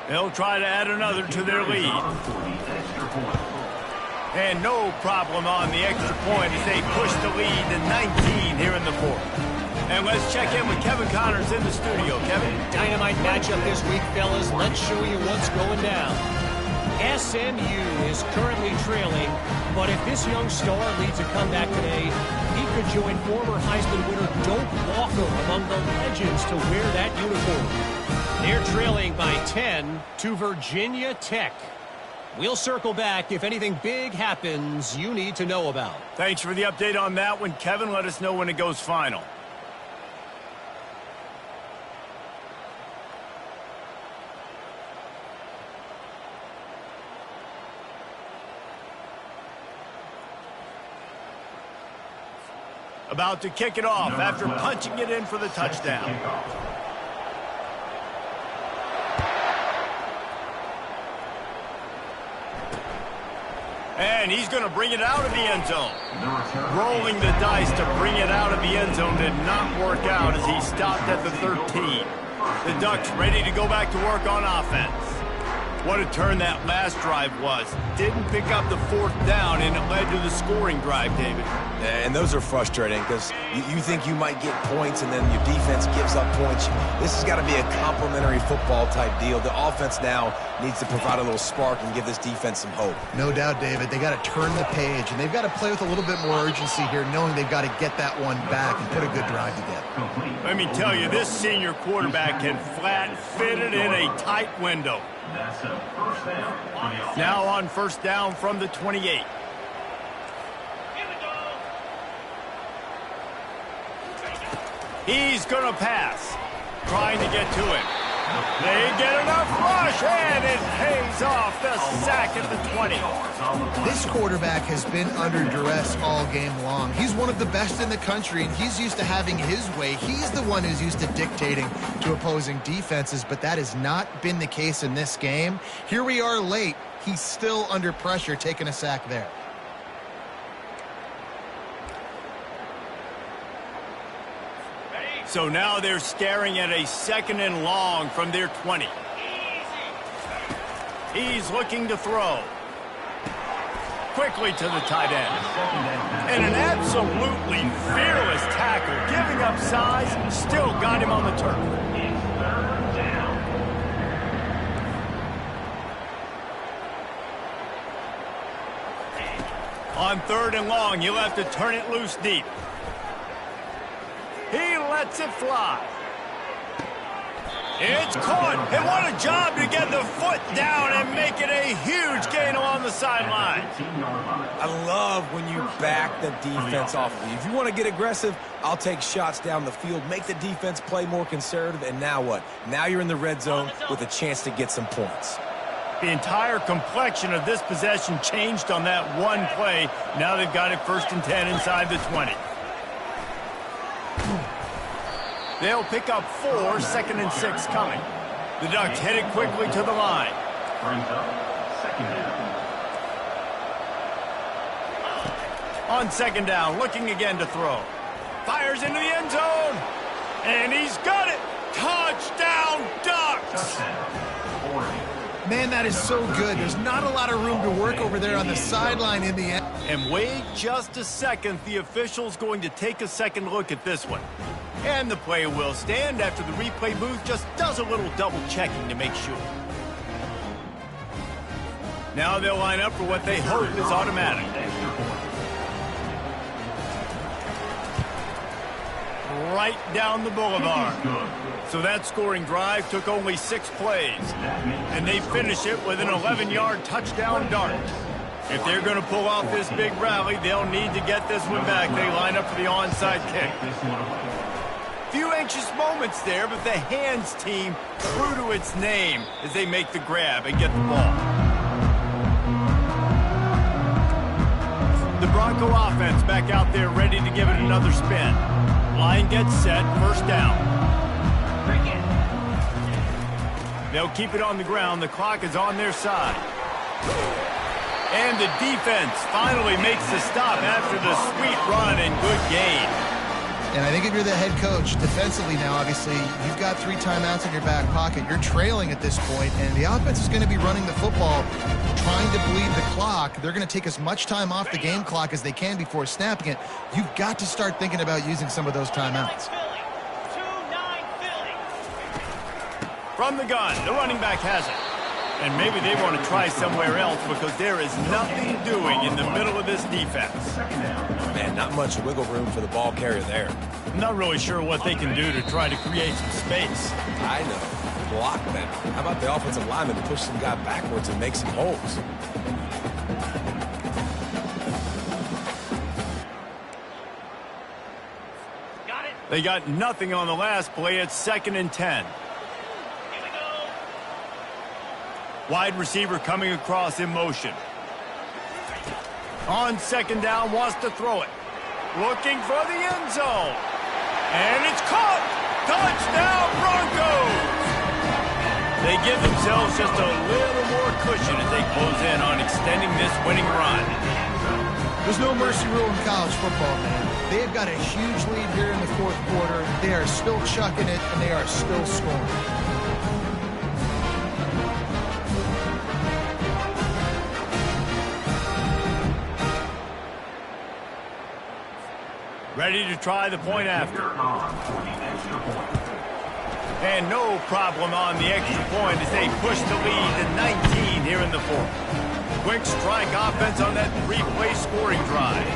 Speaker 1: They'll try to add another to their lead. And no problem on the extra point as they push the lead to 19 here in the 4th. And let's check in with Kevin Connors in the studio. Kevin?
Speaker 5: Dynamite matchup this week, fellas. Let's show you what's going down. SMU is currently trailing, but if this young star leads a comeback today, he could join former Heisman winner Doak Walker among the legends to wear that uniform. They're trailing by 10 to Virginia Tech. We'll circle back if anything big happens you need to know about.
Speaker 1: Thanks for the update on that one, Kevin. Let us know when it goes final. About to kick it off after punching it in for the touchdown. And he's going to bring it out of the end zone. Rolling the dice to bring it out of the end zone did not work out as he stopped at the 13. The Ducks ready to go back to work on offense. What a turn that last drive was. Didn't pick up the 4th down, and it led to the scoring drive, David.
Speaker 3: And those are frustrating because you think you might get points and then your defense gives up points. This has got to be a complimentary football type deal. The offense now needs to provide a little spark and give this defense some hope.
Speaker 2: No doubt, David. They got to turn the page, and they've got to play with a little bit more urgency here, knowing they've got to get that one back and put a good drive together.
Speaker 1: Let me tell you, this senior quarterback can flat fit it in a tight window.
Speaker 6: That's a first down.
Speaker 1: Now on 1st down from the 28.
Speaker 4: Here we go.
Speaker 1: He's going to pass. Trying to get to him. They get enough rush, and it pays off the sack at the 20.
Speaker 2: This quarterback has been under duress all game long. He's one of the best in the country, and he's used to having his way. He's the one who's used to dictating to opposing defenses, but that has not been the case in this game. Here we are late. He's still under pressure, taking a sack there.
Speaker 1: So now they're staring at a 2nd and long from their 20. He's looking to throw. Quickly to the tight end. And an absolutely fearless tackle, giving up size, still got him on the turf. On 3rd and long, you'll have to turn it loose deep. He lets it fly. It's caught. And what a job to get the foot down and make it a huge gain along the sideline.
Speaker 3: I love when you back the defense off of you. If you want to get aggressive, I'll take shots down the field, make the defense play more conservative, and now what? Now you're in the red zone with a chance to get some points.
Speaker 1: The entire complexion of this possession changed on that one play. Now they've got it 1st and 10 inside the 20. They'll pick up 4, 2nd and 6 coming. The Ducks headed quickly to the line.
Speaker 6: Brings up 2nd down.
Speaker 1: On 2nd down, looking again to throw. Fires into the end zone. And he's got it. Touchdown, Ducks!
Speaker 6: Touchdown. 40.
Speaker 2: Man, that is so good. There's not a lot of room to work over there on the sideline in the end.
Speaker 1: And wait just a second. The official's going to take a second look at this one. And the play will stand after the replay booth just does a little double checking to make sure. Now they'll line up for what they hope is automatic. Right down the boulevard. So that scoring drive took only 6 plays. And they finish it with an 11-yard touchdown dart. If they're going to pull off this big rally, they'll need to get this one back. They line up for the onside kick. Few anxious moments there, but the hands team true to its name as they make the grab and get the ball. The Bronco offense back out there ready to give it another spin. Line gets set, 1st down. They'll keep it on the ground. The clock is on their side. And the defense finally makes the stop after the sweet run and good gain.
Speaker 2: And I think if you're the head coach, defensively now, obviously, you've got 3 timeouts in your back pocket. You're trailing at this point, and the offense is going to be running the football, trying to bleed the clock. They're going to take as much time off the game clock as they can before snapping it. You've got to start thinking about using some of those timeouts.
Speaker 1: From the gun, the running back has it. And maybe they want to try somewhere else because there is nothing doing in the middle of this defense.
Speaker 3: Man, not much wiggle room for the ball carrier there.
Speaker 1: I'm not really sure what they can do to try to create some space.
Speaker 3: I know. Block them. How about the offensive lineman to push some guy backwards and make some holes?
Speaker 4: Got it.
Speaker 1: They got nothing on the last play. It's 2nd and 10.
Speaker 4: Here we go.
Speaker 1: Wide receiver coming across in motion. On 2nd down, wants to throw it. Looking for the end zone. And it's caught. Touchdown, Broncos. They give themselves just a little more cushion as they close in on extending this winning run.
Speaker 2: There's no mercy rule in college football, man. They've got a huge lead here in the 4th quarter. They are still chucking it, and they are still scoring.
Speaker 1: Ready to try the point after. And no problem on the extra point as they push the lead to 19 here in the 4th. Quick strike offense on that 3-play scoring drive.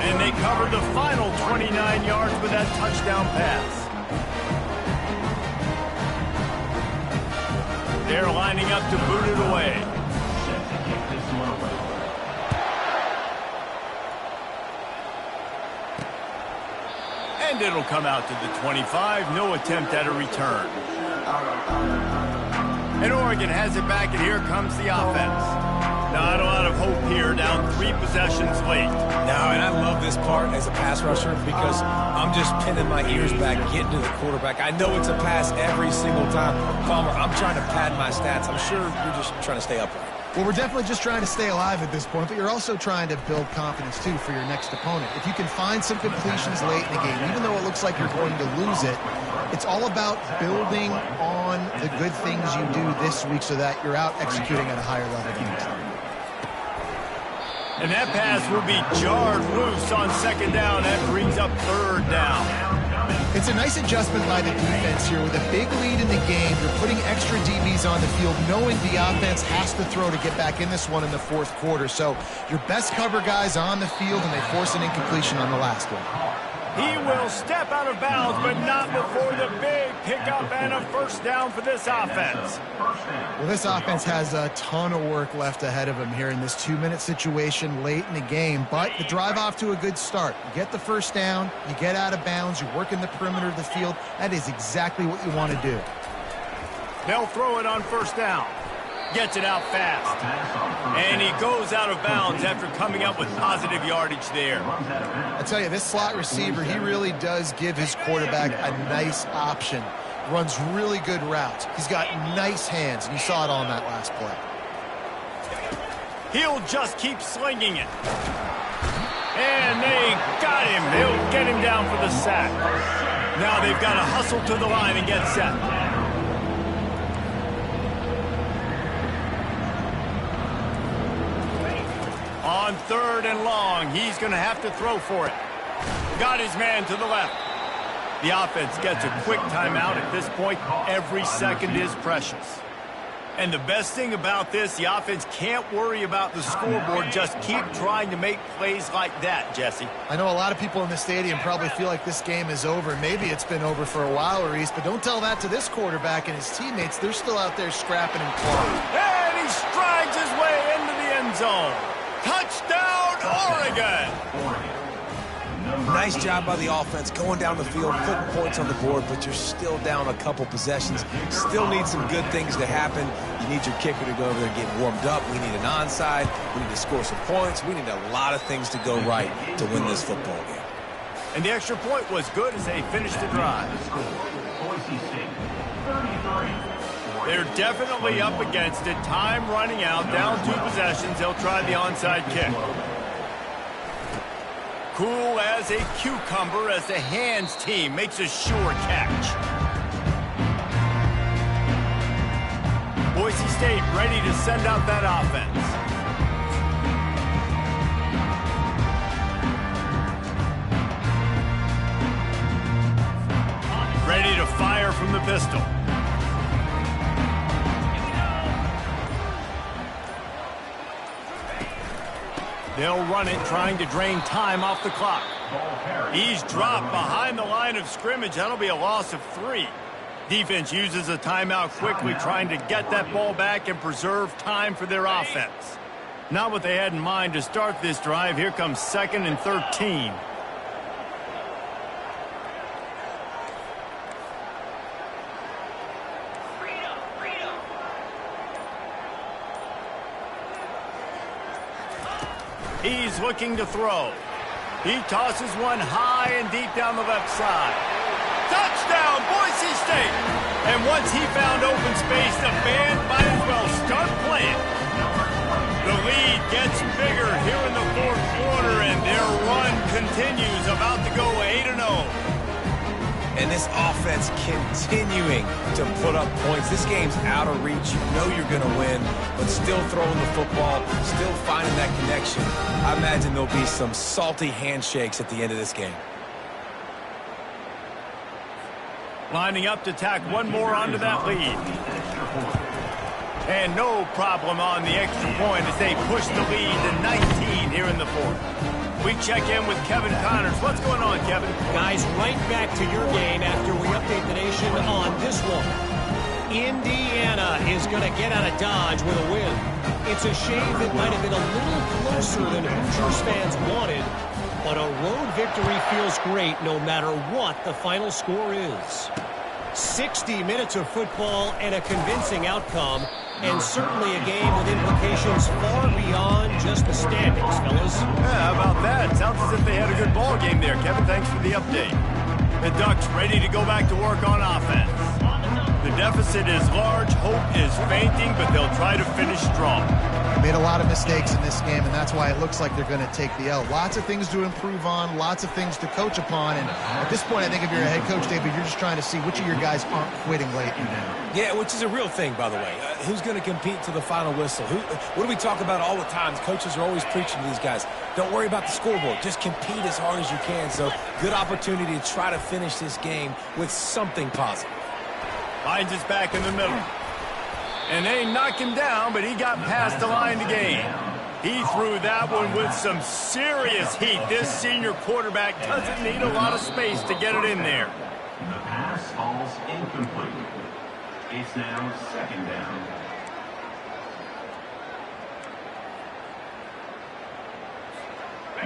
Speaker 1: And they covered the final 29 yards with that touchdown pass. They're lining up to boot it away. And And it'll come out to the 25. No attempt at a return. And Oregon has it back, and here comes the offense. Not a lot of hope here, down 3 possessions late.
Speaker 3: No, and I love this part as a pass rusher because I'm just pinning my ears back, getting to the quarterback. I know it's a pass every single time. Palmer, I'm trying to pad my stats. I'm sure you're just trying to stay upright.
Speaker 2: Well, we're definitely just trying to stay alive at this point, but you're also trying to build confidence, too, for your next opponent. If you can find some completions late in the game, even though it looks like you're going to lose it, it's all about building on the good things you do this week so that you're out executing at a higher level the next time.
Speaker 1: And that pass will be jarred loose on second down. That brings up third down.
Speaker 2: It's a nice adjustment by the defense here. With a big lead in the game, you're putting extra DBs on the field, knowing the offense has to throw to get back in this one in the fourth quarter. So your best cover guys on the field, and they force an incompletion on the last one.
Speaker 1: He will step out of bounds, but not before the big pickup and a first down for this offense.
Speaker 2: Well, this offense has a ton of work left ahead of them here in this 2-minute situation late in the game, but the drive off to a good start. You get the first down, you get out of bounds, you work in the perimeter of the field. That is exactly what you want to do.
Speaker 1: They'll throw it on first down. Gets it out fast. And he goes out of bounds after coming up with positive yardage there.
Speaker 2: I tell you, this slot receiver, he really does give his quarterback a nice option. Runs really good routes. He's got nice hands, and you saw it all in that last play.
Speaker 1: He'll just keep slinging it. And they got him. They'll get him down for the sack. Now they've got to hustle to the line and get set. On third and long, he's going to have to throw for it. Got his man to the left. The offense gets a quick timeout at this point. Every second is precious. And the best thing about this, the offense can't worry about the scoreboard. Just keep trying to make plays like that, Jesse.
Speaker 2: I know a lot of people in the stadium probably feel like this game is over. Maybe it's been over for a while, Reese, but don't tell that to this quarterback and his teammates. They're still out there scrapping and clawing.
Speaker 1: And he strides his way into the end zone. Touchdown, Oregon!
Speaker 3: Nice job by the offense going down the field, putting points on the board, but you're still down a couple possessions. Still need some good things to happen. You need your kicker to go over there and get warmed up. We need an onside. We need to score some points. We need a lot of things to go right to win this football game.
Speaker 1: And the extra point was good as they finished the drive. They're definitely up against it. Time running out. Down 2 possessions. They'll try the onside kick. Cool as a cucumber as the hands team makes a sure catch. Boise State ready to send out that offense. Ready to fire from the pistol. They'll run it, trying to drain time off the clock. He's dropped behind the line of scrimmage. That'll be a loss of 3. Defense uses a timeout quickly, trying to get that ball back and preserve time for their offense. Not what they had in mind to start this drive. Here comes 2nd and 13. He's looking to throw. He tosses one high and deep down the left side. Touchdown, Boise State! And once he found open space, the band might as well start playing. The lead gets bigger here in the fourth quarter, and their run continues, about to go 8-0.
Speaker 3: And this offense continuing to put up points. This game's out of reach. You know you're going to win, but still throwing the football, still finding that connection. I imagine there'll be some salty handshakes at the end of this game.
Speaker 1: Lining up to tack one more onto that lead. And no problem on the extra point as they push the lead to 19 here in the fourth. We check in with Kevin Connors. What's going on, Kevin?
Speaker 5: Guys, right back to your game after we update the nation on this one. Indiana is going to get out of Dodge with a win. It's a shame it might have been a little closer than Hoosiers fans wanted, But a road victory feels great no matter what the final score is. 60 minutes of football and a convincing outcome, and certainly a game with implications far beyond just the standings, fellas.
Speaker 1: Yeah, how about that? Sounds as if they had a good ball game there, Kevin. Thanks for the update. The Ducks ready to go back to work on offense. The deficit is large, hope is fainting, but they'll try to finish strong.
Speaker 2: Made a lot of mistakes in this game, and that's why it looks like they're going to take the L. Lots of things to improve on, lots of things to coach upon, and at this point, I think if you're a head coach, David, you're just trying to see which of your guys aren't quitting late.
Speaker 3: Yeah, which is a real thing, by the way. Who's going to compete to the final whistle? What do we talk about all the time? Coaches are always preaching to these guys. Don't worry about the scoreboard. Just compete as hard as you can. So, good opportunity to try to finish this game with something positive.
Speaker 1: Hines is back in the middle. And they knocked him down, but he got past the line to gain. He threw that one with some serious heat. This senior quarterback doesn't need a lot of space to get it in there.
Speaker 6: The pass falls incomplete. It's now second down.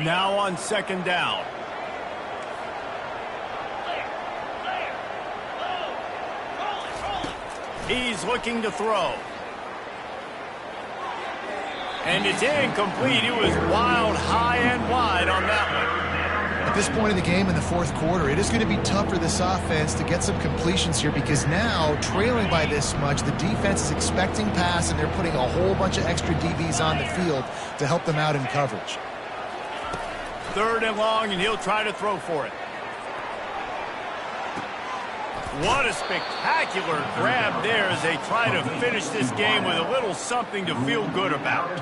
Speaker 1: Now on second down. He's looking to throw. And it's incomplete. It was wild, high and wide on that one.
Speaker 2: At this point in the game in the fourth quarter, it is going to be tough for this offense to get some completions here because now, trailing by this much, the defense is expecting pass, and they're putting a whole bunch of extra DBs on the field to help them out in coverage.
Speaker 1: Third and long, and he'll try to throw for it. What a spectacular grab there as they try to finish this game with a little something to feel good about.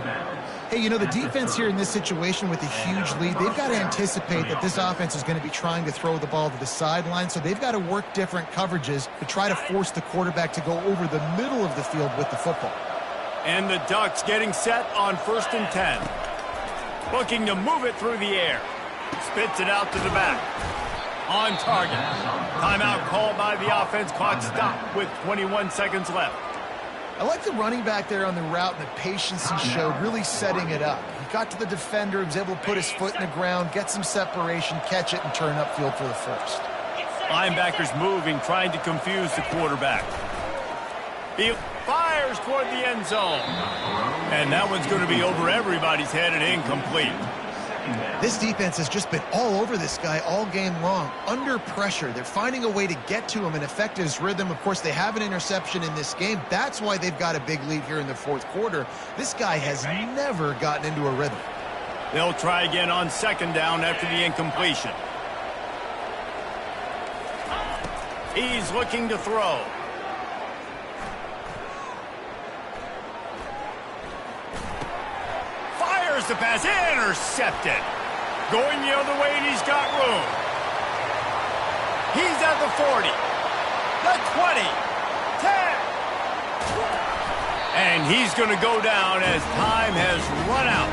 Speaker 2: Hey, you know, the defense here in this situation with a huge lead, they've got to anticipate that this offense is going to be trying to throw the ball to the sideline, so they've got to work different coverages to try to force the quarterback to go over the middle of the field with the football.
Speaker 1: And the Ducks getting set on 1st and 10. Looking to move it through the air. Spits it out to the back. On target. Timeout called by the offense. Clock stopped with 21 seconds left.
Speaker 2: I like the running back there on the route and the patience he showed, really setting it up. He got to the defender, he was able to put his foot in the ground, get some separation, catch it, and turn upfield for the first.
Speaker 1: Linebackers moving, trying to confuse the quarterback. He fires toward the end zone. And that one's going to be over everybody's head and incomplete.
Speaker 2: This defense has just been all over this guy all game long. Under pressure, they're finding a way to get to him and affect his rhythm. Of course, they have an interception in this game. That's why they've got a big lead here in the fourth quarter. This guy has never gotten into a rhythm.
Speaker 1: They'll try again on second down after the incompletion. He's looking to throw. Fires the pass, intercepted. Going the other way, and he's got room. He's at the 40, the 20, 10. And he's going to go down as time has run out.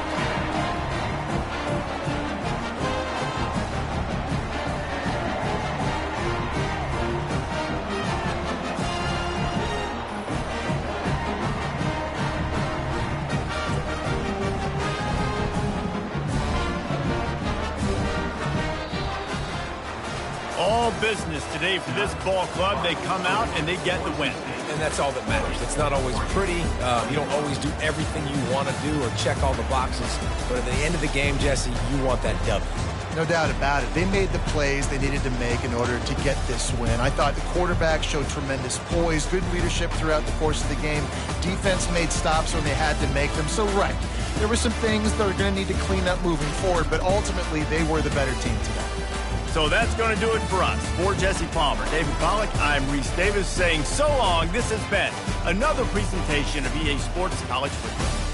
Speaker 1: All business today for this ball club. They come out and they get the win.
Speaker 3: And that's all that matters. It's not always pretty. You don't always do everything you want to do or check all the boxes. But at the end of the game, Jesse, you want that W.
Speaker 2: No doubt about it. They made the plays they needed to make in order to get this win. I thought the quarterback showed tremendous poise, good leadership throughout the course of the game. Defense made stops when they had to make them. So, right, there were some things that are going to need to clean up moving forward, but ultimately they were the better team today.
Speaker 1: So that's going to do it for us. For Jesse Palmer, David Pollack, I'm Reese Davis saying so long. This has been another presentation of EA Sports College Football.